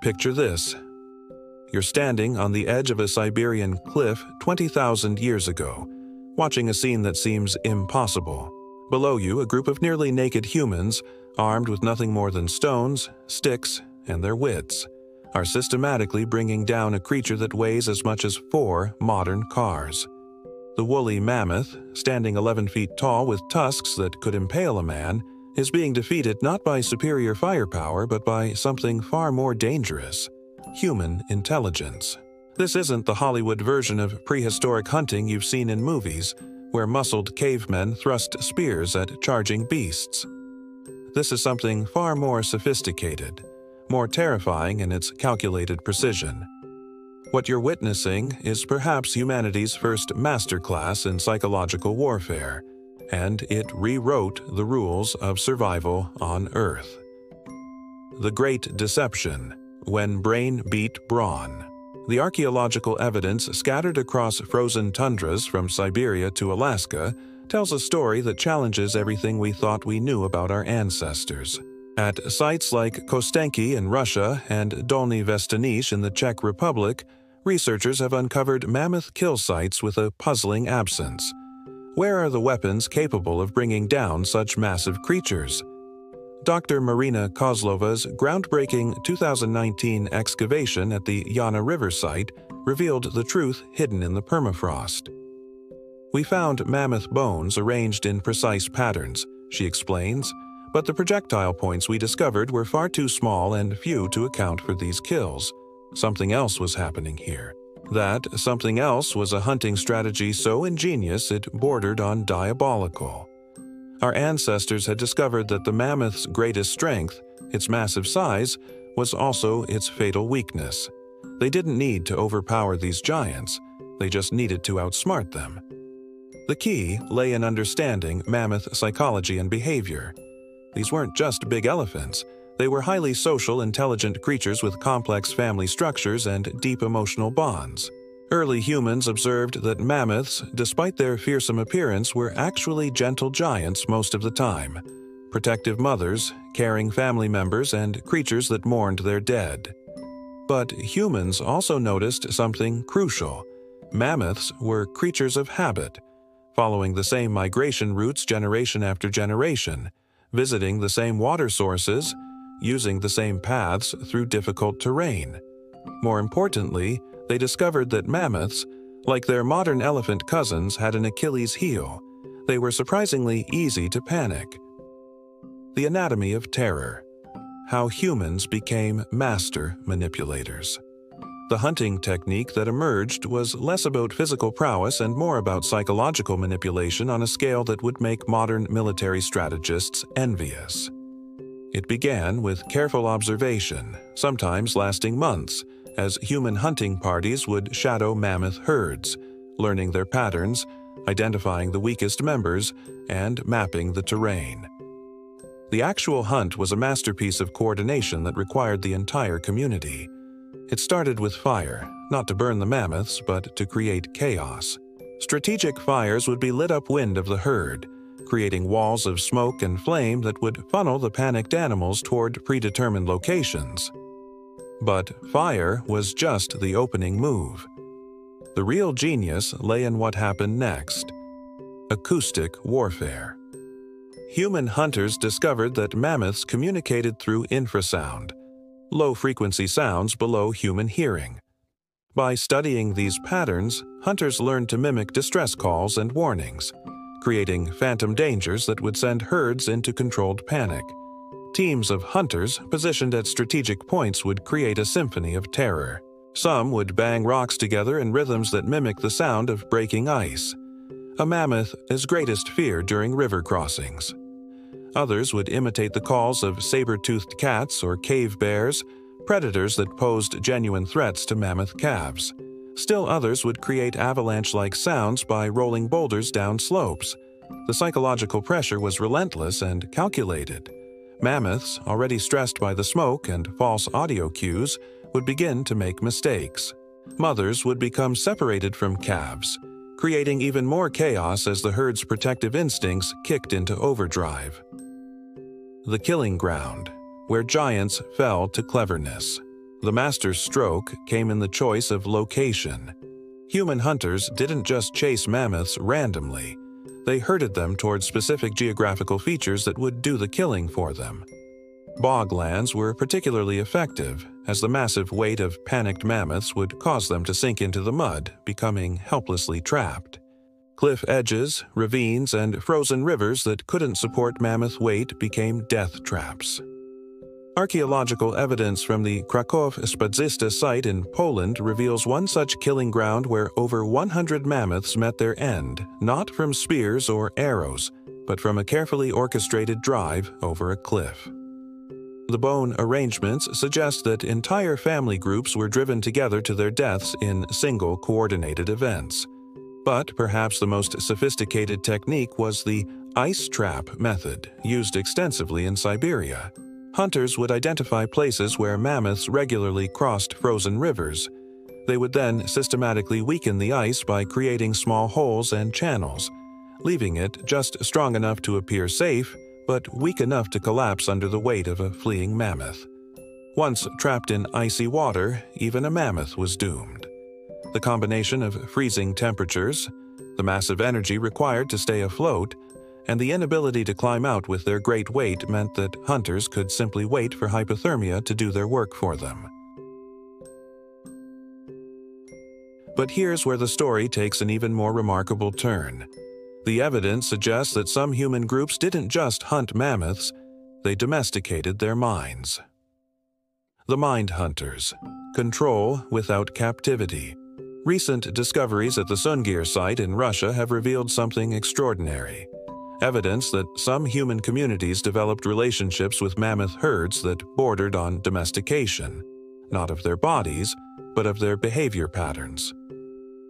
Picture this. You're standing on the edge of a Siberian cliff 20,000 years ago, watching a scene that seems impossible. Below you, a group of nearly naked humans, armed with nothing more than stones, sticks, and their wits, are systematically bringing down a creature that weighs as much as 4 modern cars. The woolly mammoth, standing 11 feet tall with tusks that could impale a man, is being defeated not by superior firepower but by something far more dangerous: human intelligence. This isn't the Hollywood version of prehistoric hunting you've seen in movies, where muscled cavemen thrust spears at charging beasts. This is something far more sophisticated, more terrifying in its calculated precision. What you're witnessing is perhaps humanity's first masterclass in psychological warfare, and it rewrote the rules of survival on Earth. The Great Deception: When Brain Beat Brawn. The archaeological evidence scattered across frozen tundras from Siberia to Alaska tells a story that challenges everything we thought we knew about our ancestors. At sites like Kostenki in Russia and Dolny Vestanish in the Czech Republic, researchers have uncovered mammoth kill sites with a puzzling absence. Where are the weapons capable of bringing down such massive creatures? Dr. Marina Kozlova's groundbreaking 2019 excavation at the Yana River site revealed the truth hidden in the permafrost. "We found mammoth bones arranged in precise patterns," she explains, "but the projectile points we discovered were far too small and few to account for these kills. Something else was happening here. That something else was a hunting strategy so ingenious it bordered on diabolical. Our ancestors had discovered that the mammoth's greatest strength, its massive size, was also its fatal weakness. They didn't need to overpower these giants, they just needed to outsmart them. The key lay in understanding mammoth psychology and behavior. These weren't just big elephants. They were highly social, intelligent creatures with complex family structures and deep emotional bonds. Early humans observed that mammoths, despite their fearsome appearance, were actually gentle giants most of the time, protective mothers, caring family members, and creatures that mourned their dead. But humans also noticed something crucial. Mammoths were creatures of habit, following the same migration routes generation after generation, visiting the same water sources, using the same paths through difficult terrain. More importantly, they discovered that mammoths, like their modern elephant cousins, had an Achilles heel. They were surprisingly easy to panic. The anatomy of terror: how humans became master manipulators. The hunting technique that emerged was less about physical prowess and more about psychological manipulation on a scale that would make modern military strategists envious. It began with careful observation, sometimes lasting months, as human hunting parties would shadow mammoth herds, learning their patterns, identifying the weakest members, and mapping the terrain. The actual hunt was a masterpiece of coordination that required the entire community. It started with fire, not to burn the mammoths, but to create chaos. Strategic fires would be lit upwind of the herd, creating walls of smoke and flame that would funnel the panicked animals toward predetermined locations. But fire was just the opening move. The real genius lay in what happened next: acoustic warfare. Human hunters discovered that mammoths communicated through infrasound, low-frequency sounds below human hearing. By studying these patterns, hunters learned to mimic distress calls and warnings, creating phantom dangers that would send herds into controlled panic. Teams of hunters positioned at strategic points would create a symphony of terror. Some would bang rocks together in rhythms that mimic the sound of breaking ice, a mammoth's greatest fear during river crossings. Others would imitate the calls of saber-toothed cats or cave bears, predators that posed genuine threats to mammoth calves. Still others would create avalanche-like sounds by rolling boulders down slopes. The psychological pressure was relentless and calculated. Mammoths, already stressed by the smoke and false audio cues, would begin to make mistakes. Mothers would become separated from calves, creating even more chaos as the herd's protective instincts kicked into overdrive. The killing ground, where giants fell to cleverness. The master stroke came in the choice of location. Human hunters didn't just chase mammoths randomly. They herded them towards specific geographical features that would do the killing for them. Boglands were particularly effective, as the massive weight of panicked mammoths would cause them to sink into the mud, becoming helplessly trapped. Cliff edges, ravines, and frozen rivers that couldn't support mammoth weight became death traps. Archaeological evidence from the Kraków-Spadzista site in Poland reveals one such killing ground where over 100 mammoths met their end, not from spears or arrows, but from a carefully orchestrated drive over a cliff. The bone arrangements suggest that entire family groups were driven together to their deaths in single coordinated events. But perhaps the most sophisticated technique was the ice trap method, used extensively in Siberia. Hunters would identify places where mammoths regularly crossed frozen rivers. They would then systematically weaken the ice by creating small holes and channels, leaving it just strong enough to appear safe, but weak enough to collapse under the weight of a fleeing mammoth. Once trapped in icy water, even a mammoth was doomed. The combination of freezing temperatures, the massive energy required to stay afloat, and the inability to climb out with their great weight meant that hunters could simply wait for hypothermia to do their work for them. But here's where the story takes an even more remarkable turn. The evidence suggests that some human groups didn't just hunt mammoths, they domesticated their minds. The mind hunters. Control without captivity. Recent discoveries at the Sungir site in Russia have revealed something extraordinary. Evidence that some human communities developed relationships with mammoth herds that bordered on domestication, not of their bodies, but of their behavior patterns.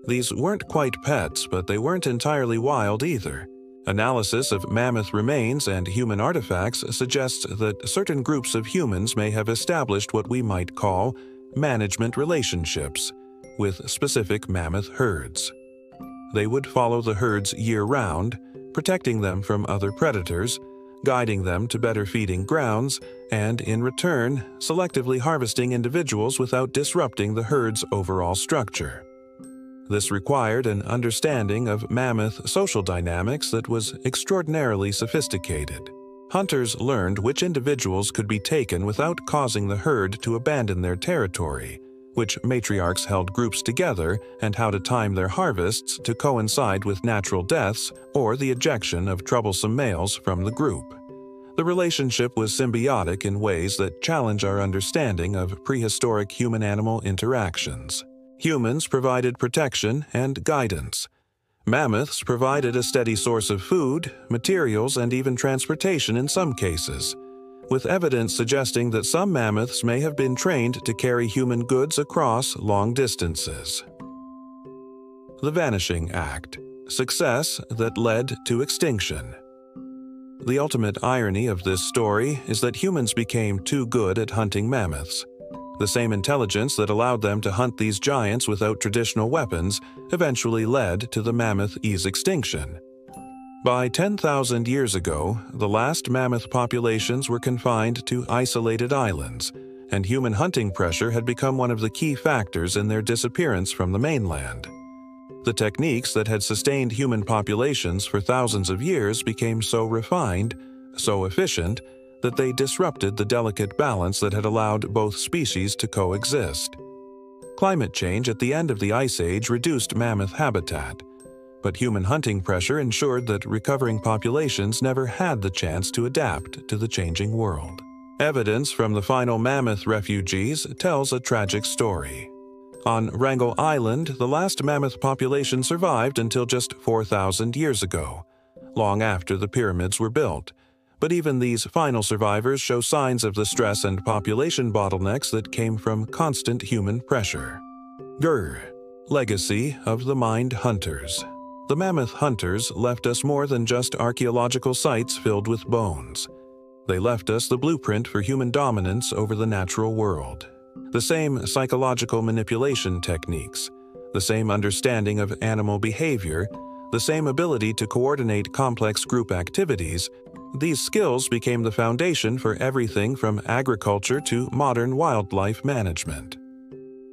These weren't quite pets, but they weren't entirely wild either. Analysis of mammoth remains and human artifacts suggests that certain groups of humans may have established what we might call management relationships with specific mammoth herds. They would follow the herds year-round, protecting them from other predators, guiding them to better feeding grounds, and, in return, selectively harvesting individuals without disrupting the herd's overall structure. This required an understanding of mammoth social dynamics that was extraordinarily sophisticated. Hunters learned which individuals could be taken without causing the herd to abandon their territory, which matriarchs held groups together, and how to time their harvests to coincide with natural deaths or the ejection of troublesome males from the group. The relationship was symbiotic in ways that challenge our understanding of prehistoric human-animal interactions. Humans provided protection and guidance. Mammoths provided a steady source of food, materials, and even transportation in some cases, with evidence suggesting that some mammoths may have been trained to carry human goods across long distances. The Vanishing Act. Success that led to extinction. The ultimate irony of this story is that humans became too good at hunting mammoths. The same intelligence that allowed them to hunt these giants without traditional weapons eventually led to the mammoth-ese extinction. By 10,000 years ago, the last mammoth populations were confined to isolated islands, and human hunting pressure had become one of the key factors in their disappearance from the mainland. The techniques that had sustained human populations for thousands of years became so refined, so efficient, that they disrupted the delicate balance that had allowed both species to coexist. Climate change at the end of the Ice Age reduced mammoth habitat, but human hunting pressure ensured that recovering populations never had the chance to adapt to the changing world. Evidence from the final mammoth refugees tells a tragic story. On Wrangel Island, the last mammoth population survived until just 4,000 years ago, long after the pyramids were built. But even these final survivors show signs of the stress and population bottlenecks that came from constant human pressure. Grr. Legacy of the Mind Hunters. The mammoth hunters left us more than just archaeological sites filled with bones. They left us the blueprint for human dominance over the natural world. The same psychological manipulation techniques, the same understanding of animal behavior, the same ability to coordinate complex group activities, These skills became the foundation for everything from agriculture to modern wildlife management.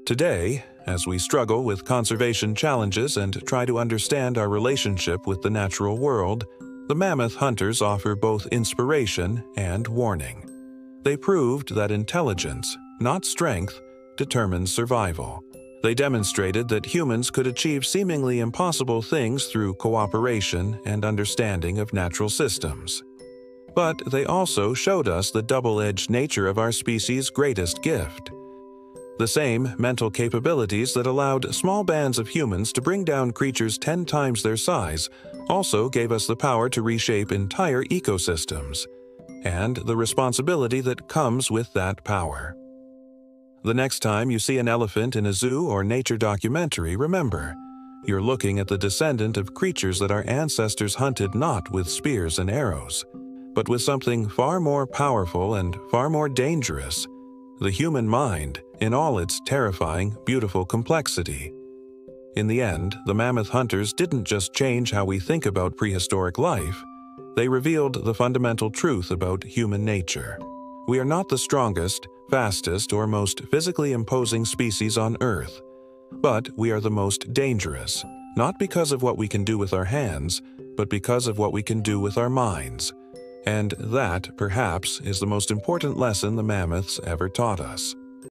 Today, as we struggle with conservation challenges and try to understand our relationship with the natural world, the mammoth hunters offer both inspiration and warning. They proved that intelligence, not strength, determines survival. They demonstrated that humans could achieve seemingly impossible things through cooperation and understanding of natural systems. But they also showed us the double-edged nature of our species' greatest gift. The same mental capabilities that allowed small bands of humans to bring down creatures 10 times their size also gave us the power to reshape entire ecosystems, and the responsibility that comes with that power. The next time you see an elephant in a zoo or nature documentary, remember, you're looking at the descendant of creatures that our ancestors hunted not with spears and arrows, but with something far more powerful and far more dangerous, the human mind in all its terrifying, beautiful complexity. In the end, the mammoth hunters didn't just change how we think about prehistoric life, they revealed the fundamental truth about human nature. We are not the strongest, fastest, or most physically imposing species on Earth, but we are the most dangerous, not because of what we can do with our hands, but because of what we can do with our minds. And that, perhaps, is the most important lesson the mammoths ever taught us.